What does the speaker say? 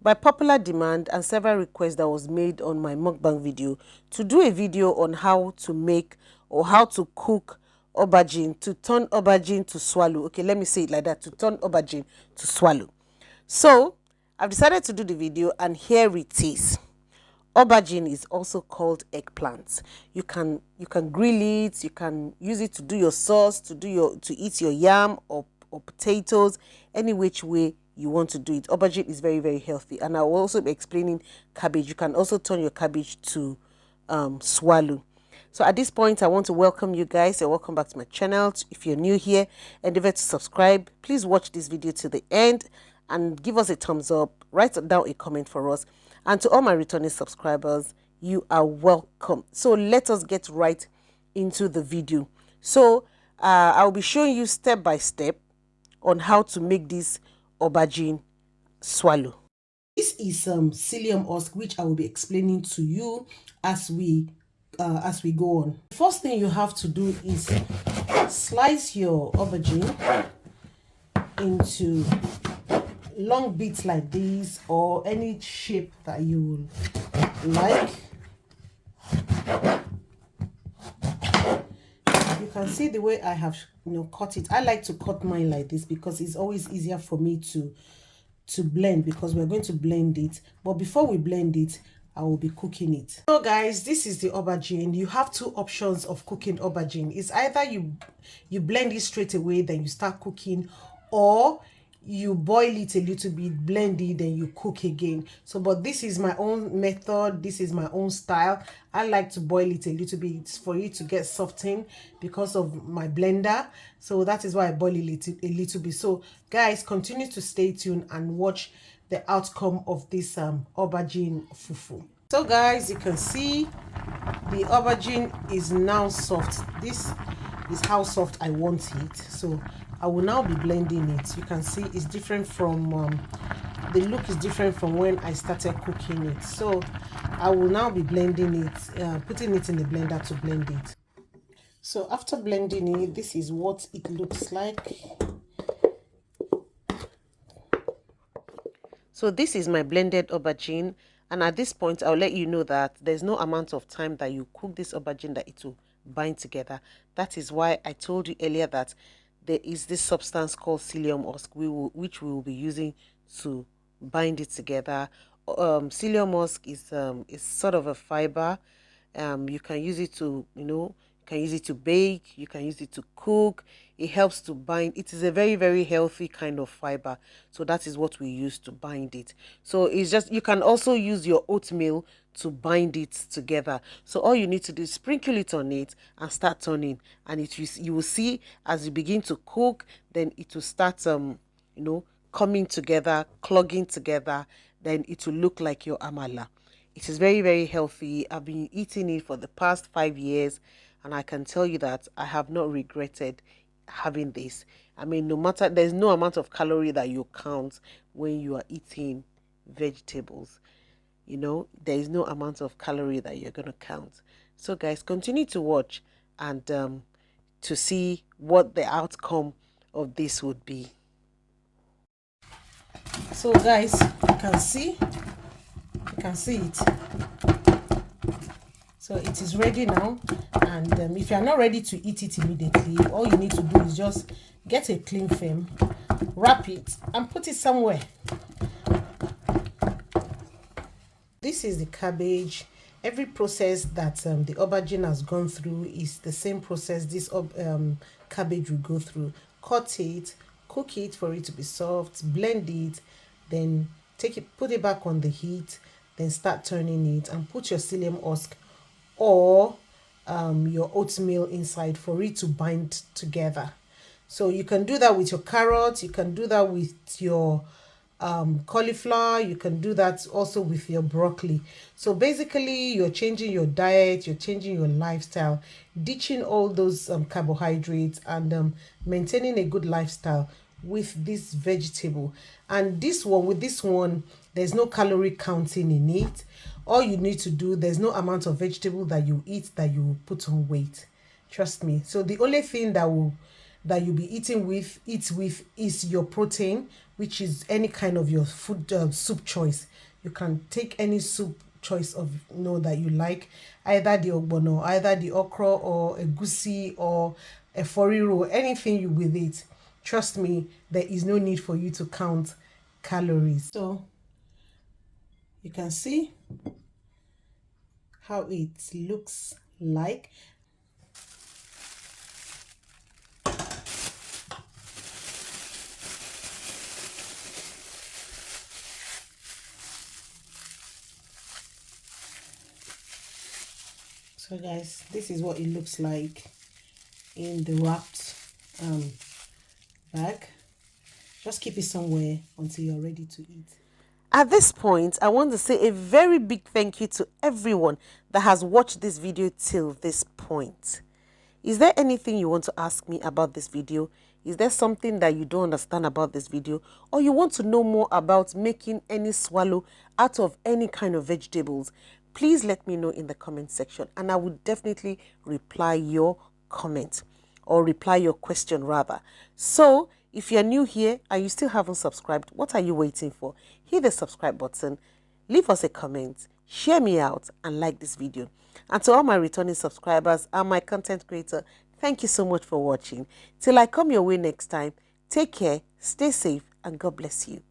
By popular demand and several requests that was made on my mukbang video to do a video on how to make or how to cook aubergine, to turn aubergine to swallow. Okay, let me say it like that, to turn aubergine to swallow. So I've decided to do the video, and here it is. Aubergine is also called eggplant. You can grill it, you can use it to do your sauce, to eat your yam or potatoes, any which way you want to do it. Aubergine is very, very healthy. And I will also be explaining cabbage. You can also turn your cabbage to swallow. So at this point, I want to welcome you guys and welcome back to my channel. If you're new here, endeavor to subscribe. Please watch this video to the end and give us a thumbs up. Write down a comment for us. And to all my returning subscribers, you are welcome. So let us get right into the video. So I'll be showing you step by step on how to make this aubergine swallow. This is psyllium husk, which I will be explaining to you as we go on. The first thing you have to do is slice your aubergine into long bits like this, or any shape that you like. You can see the way I have cut it. I like to cut mine like this because it's always easier for me to blend, because we're going to blend it. But before we blend it, I will be cooking it. So guys, this is the aubergine. You have two options of cooking aubergine. It's either you blend it straight away, then you start cooking, or you boil it a little bit, blend it, then you cook again. So but this is my own method, this is my own style. I like to boil it a little bit for it to get softened because of my blender. So that is why I boil it a little bit. So guys, continue to stay tuned and watch the outcome of this aubergine fufu. So guys, you can see the aubergine is now soft. This is how soft I want it. So I will now be blending it. You can see it's different from the look is different from when I started cooking it. So I will now be blending it, putting it in the blender to blend it. So after blending it, this is what it looks like. So this is my blended aubergine, and at this point I'll let you know that there's no amount of time that you cook this aubergine that it will bind together. That is why I told you earlier that there is this substance called psyllium husk which we will be using to bind it together. Psyllium husk is sort of a fiber. You can use it to you can use it to bake, you can use it to cook. It helps to bind. It is a very, very healthy kind of fiber, so that is what we use to bind it. So it's just, you can also use your oatmeal to bind it together. So all you need to do is sprinkle it on it and start turning, and you will see as you begin to cook, then it will start coming together, clogging together. Then it will look like your amala. It is very, very healthy. I've been eating it for the past 5 years, and I can tell you that I have not regretted having this. I mean, no matter, there's no amount of calorie that you count when you are eating vegetables. There is no amount of calorie that you're going to count. So guys, continue to watch and to see what the outcome of this would be. So guys, you can see it. So it is ready now, and if you are not ready to eat it immediately, all you need to do is just get a cling film, wrap it, and put it somewhere. This is the cabbage. Every process that the aubergine has gone through is the same process this cabbage will go through. Cut it, cook it for it to be soft, blend it, then put it back on the heat, then start turning it, and put your psyllium husk or your oatmeal inside for it to bind together. So you can do that with your carrots, you can do that with your cauliflower, you can do that also with your broccoli. So basically you're changing your diet, you're changing your lifestyle, ditching all those carbohydrates, and maintaining a good lifestyle with this vegetable. And with this one there's no calorie counting in it. All you need to do, there's no amount of vegetable that you eat that you will put on weight, trust me. So the only thing that you'll be eating with is your protein, which is any kind of your food soup choice. You can take any soup choice of that you like, either the ogbono, either the okra or egusi or a foriro, anything you with it. Trust me, there is no need for you to count calories. So you can see how it looks like. So guys, this is what it looks like in the wrapped bag. Just keep it somewhere until you're ready to eat. At this point, I want to say a very big thank you to everyone that has watched this video till this point. Is there anything you want to ask me about this video? Is there something that you don't understand about this video? Or you want to know more about making any swallow out of any kind of vegetables? Please let me know in the comment section and I will definitely reply your comment or reply your question rather. So if you're new here and you still haven't subscribed, what are you waiting for? Hit the subscribe button, leave us a comment, share me out and like this video. And to all my returning subscribers and my content creator, thank you so much for watching. Till I come your way next time, take care, stay safe and God bless you.